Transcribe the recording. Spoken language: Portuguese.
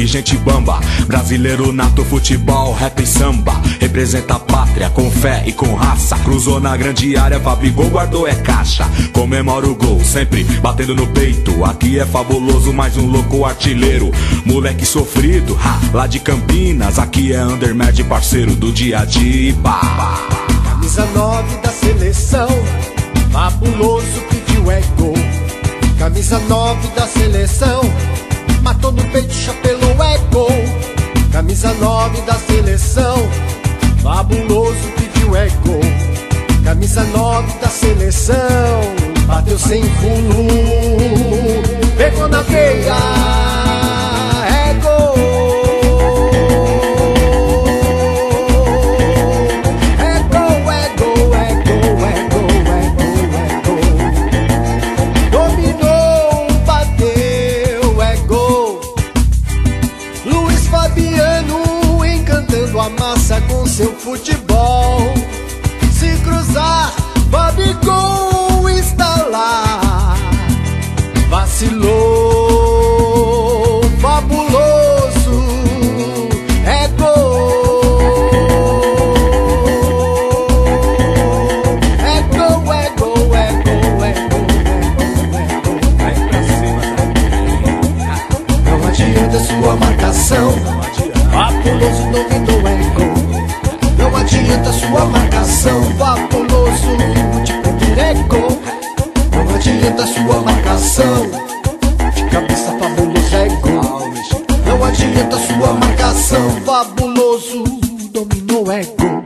gente bamba. Brasileiro nato, futebol, rap e samba. Representa a pátria com fé e com raça. Cruzou na grande área, Fabigol guardou é caixa. Comemora o gol, sempre batendo no peito. Aqui é fabuloso, mais um louco artilheiro. Moleque sofrido, lá de Campinas. Aqui é Undermed, parceiro do dia a dia. Camisa 9 da seleção, fabuloso, pediu é gol. Camisa 9 da seleção, matou no peito, chapelou é gol. Camisa 9 da seleção, fabuloso, pediu é gol. Camisa 9 da seleção, bateu sem pulo, pegou na veia, é gol. É gol, é gol, é gol, é gol, é gol, é gol. Dominou, bateu, é gol. Luiz Fabiano encantando a massa com seu futebol. Se cruzar, Fabigol está lá. Vacilou, fabuloso, é gol. É gol, é gol, é gol, é gol, é gol, é gol. Não adianta sua marcação, fabuloso dominou, é gol. Não adianta sua marcação, fabuloso, de peito é gol. Não adianta sua marcação, de cabeça fabuloso é gol. Não adianta sua marcação, fabuloso, dominou é gol.